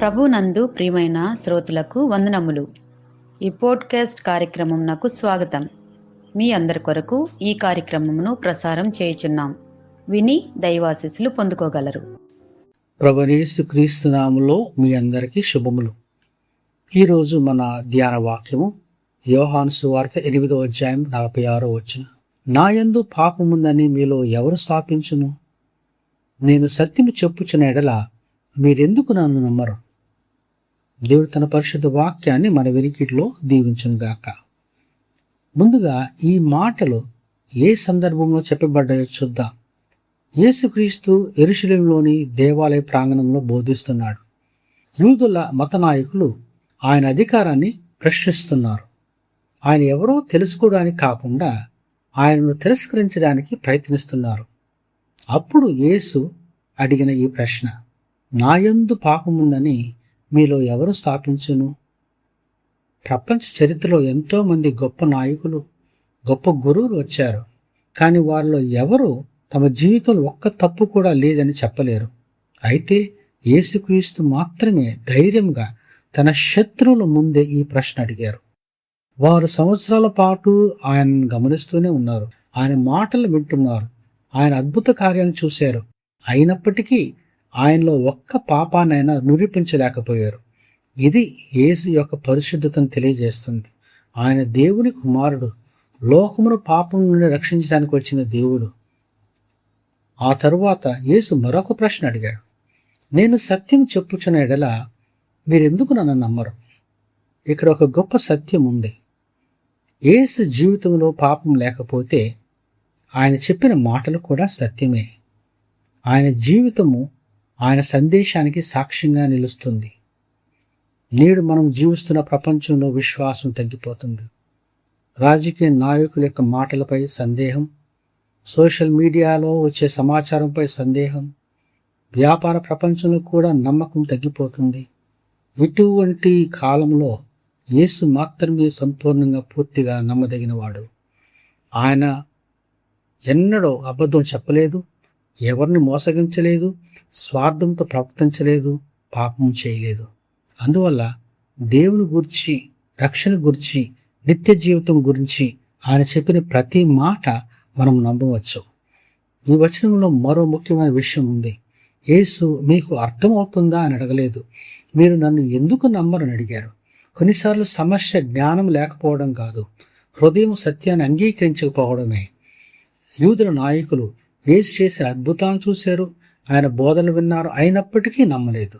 ప్రభునందు ప్రియమైన శ్రోతలకు వందనములు. ఈ పోడ్కాస్ట్ కార్యక్రమం నాకు స్వాగతం. మీ అందరి కొరకు ఈ కార్యక్రమమును ప్రసారం చేయుచున్నాం. విని దైవాశీస్సులు పొందుకోగలరు. ప్రభుయేసు క్రీస్తు నామములో మీ అందరికీ శుభములు. ఈరోజు మన ధ్యాన వాక్యము యోహాను సువార్త 8వ అధ్యాయం 46వ వచనం. నా యందు పాపముందని మీలో ఎవరు స్థాపించును? నేను సత్యము చెప్పుచున్న ఎడల మీరెందుకు నన్ను నమ్మరు? దేవుడు తన పరిశుద్ధ వాక్యాన్ని మన వెనికిట్లో దీవించునుగాక. ముందుగా ఈ మాటలు ఏ సందర్భంలో చెప్పబడ్డాయో చూద్దాం. యేసుక్రీస్తు యెరూషలేములోని దేవాలయ ప్రాంగణంలో బోధిస్తున్నాడు. యూదుల మత నాయకులు ఆయన అధికారాన్ని ప్రశ్నిస్తున్నారు. ఆయన ఎవరో తెలుసుకోవడానికి కాకుండా ఆయనను తిరస్కరించడానికి ప్రయత్నిస్తున్నారు. అప్పుడు యేసు అడిగిన ఈ ప్రశ్న, నా యందు పాపముందని మీలో ఎవరు స్థాపించును? ప్రపంచ చరిత్రలో ఎంతోమంది గొప్ప నాయకులు, గొప్ప గురువులు వచ్చారు. కానీ వారిలో ఎవరు తమ జీవితంలో ఒక్క తప్పు కూడా లేదని చెప్పలేరు. అయితే యేసుక్రీస్తు మాత్రమే ధైర్యంగా తన శత్రువుల ముందే ఈ ప్రశ్న అడిగారు. వారు సంవత్సరాల పాటు ఆయనను గమనిస్తూనే ఉన్నారు. ఆయన మాటలు వింటున్నారు. ఆయన అద్భుత కార్యాలను చూశారు. అయినప్పటికీ ఆయనలో ఒక్క పాపాన్నైనా నిరూపించలేకపోయారు. ఇది యేసు యొక్క పరిశుద్ధతను తెలియజేస్తుంది. ఆయన దేవుని కుమారుడు, లోకమును పాపం నుండి రక్షించడానికి వచ్చిన దేవుడు. ఆ తరువాత యేసు మరొక ప్రశ్న అడిగాడు, నేను సత్యం చెప్పుచున్న ఎడల మీరెందుకు నన్ను నమ్మరు? ఇక్కడ ఒక గొప్ప సత్యం ఉంది. యేసు జీవితంలో పాపం లేకపోతే ఆయన చెప్పిన మాటలు కూడా సత్యమే. ఆయన జీవితము ఆయన సందేశానికి సాక్ష్యంగా నిలుస్తుంది. నేడు మనం జీవిస్తున్న ప్రపంచంలో విశ్వాసం తగ్గిపోతుంది. రాజకీయ నాయకుల యొక్క మాటలపై సందేహం, సోషల్ మీడియాలో వచ్చే సమాచారంపై సందేహం, వ్యాపార ప్రపంచంలో కూడా నమ్మకం తగ్గిపోతుంది. ఇటువంటి కాలంలో యేసు మాత్రమే సంపూర్ణంగా పూర్తిగా నమ్మదగినవాడు. ఆయన ఎన్నడూ అబద్ధం చెప్పలేదు, ఎవరిని మోసగించలేదు, స్వార్థంతో ప్రవర్తించలేదు, పాపం చేయలేదు. అందువల్ల దేవుని గురించి, రక్షణ గురించి, నిత్య జీవితం గురించి ఆయన చెప్పిన ప్రతి మాట మనం నమ్మవచ్చు. ఈ వచనంలో మరో ముఖ్యమైన విషయం ఉంది. యేసు మీకు అర్థమవుతుందా అని అడగలేదు, మీరు నన్ను ఎందుకు నమ్మరని అడిగారు. కొన్నిసార్లు సమస్య జ్ఞానం లేకపోవడం కాదు, హృదయం సత్యాన్ని అంగీకరించకపోవడమే. యూదుల నాయకులు యేసు చేసిన అద్భుతాలను చూశారు, ఆయన బోధనలు విన్నారు, అయినప్పటికీ నమ్మలేదు.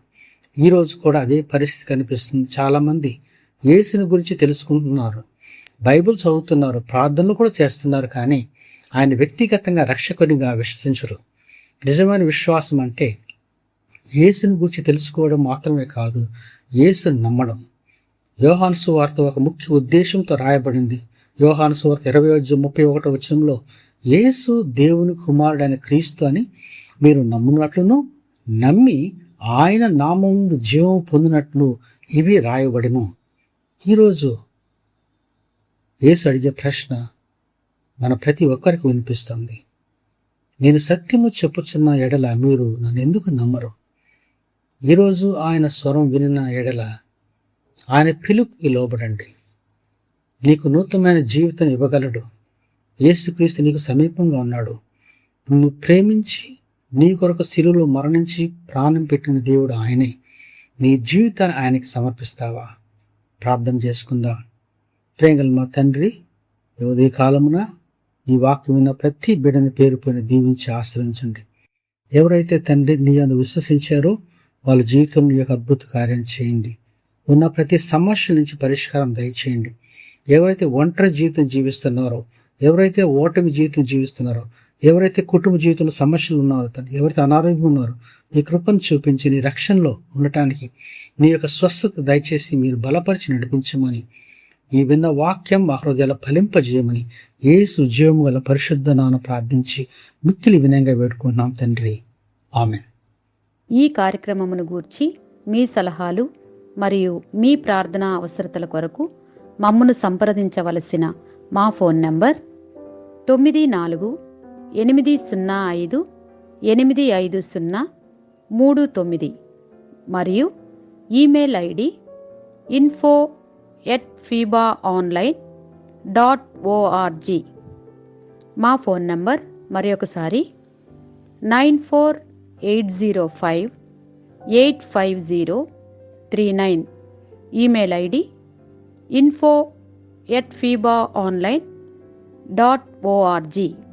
ఈరోజు కూడా అదే పరిస్థితి కనిపిస్తుంది. చాలామంది యేసుని గురించి తెలుసుకుంటున్నారు, బైబిల్ చదువుతున్నారు, ప్రార్థనలు కూడా చేస్తున్నారు, కానీ ఆయన వ్యక్తిగతంగా రక్షకునిగా విశ్వసించరు. నిజమైన విశ్వాసం అంటే యేసుని గురించి తెలుసుకోవడం మాత్రమే కాదు, యేసుని నమ్మడం. యోహాను సువార్త ఒక ముఖ్య ఉద్దేశంతో రాయబడింది. యోహాను సువార్త 20:31 వచనంలో యేసు దేవుని కుమారుడైన క్రీస్తు అని మీరు నమ్మునట్లును, నమ్మి ఆయన నామముందు జీవం పొందినట్లు ఇవి రాయబడిను. ఈరోజు యేసు అడిగే ప్రశ్న మన ప్రతి ఒక్కరికి వినిపిస్తుంది. నేను సత్యము చెప్పుచున్న ఎడల మీరు నన్ను ఎందుకు నమ్మరు? ఈరోజు ఆయన స్వరం వినిన ఎడల ఆయన పిలుపుకి లోబడండి. నీకు నూతనమైన జీవితం ఇవ్వగలడు. యేసుక్రీస్తు నీకు సమీపంగా ఉన్నాడు. నువ్వు ప్రేమించి నీ కొరకు శిలువలో మరణించి ప్రాణం పెట్టిన దేవుడు ఆయనే. నీ జీవితాన్ని ఆయనకి సమర్పిస్తావా? ప్రార్థన చేసుకుందాం. ప్రేమగల మా తండ్రి, ఈ ఉదయ కాలమున నీ వాక్యం విన్న ప్రతి బిడ్డని పేరు పైన దీవించి ఆశ్రయించండి. ఎవరైతే తండ్రి నీ అందు విశ్వసించారో వాళ్ళ జీవితంలో నీ యొక్క అద్భుత కార్యం చేయండి. ఉన్న ప్రతి సమస్య నుంచి పరిష్కారం దయచేయండి. ఎవరైతే ఒంటరి జీవితం జీవిస్తున్నారో, ఎవరైతే ఓటమి జీవితం జీవిస్తున్నారో, ఎవరైతే కుటుంబ జీవితంలో సమస్యలు ఉన్నారో, ఎవరైతే అనారోగ్యం ఉన్నారో, నీ కృపను చూపించి నీ రక్షణలో ఉండటానికి నీ యొక్క స్వస్థత దయచేసి మీరు బలపరిచి నడిపించమని, ఈ విన్న వాక్యం మా హృదయాల ఫలింపజేయమని యేసు జీవము గల పరిశుద్ధ నామమున ప్రార్థించి మిక్కిలి వినయంగా వేడుకుంటున్నాం తండ్రి. ఆమేన్. ఈ కార్యక్రమమును గూర్చి మీ సలహాలు మరియు మీ ప్రార్థనా అవసరతల కొరకు మమ్మను సంప్రదించవలసిన మా ఫోన్ నంబర్ 94-805-850-39 మరియు ఈమెయిల్ ఐడి info@fibaonline.org. మా ఫోన్ నంబర్ మరొకసారి 9480585039. Email ID info@fibaonline.org.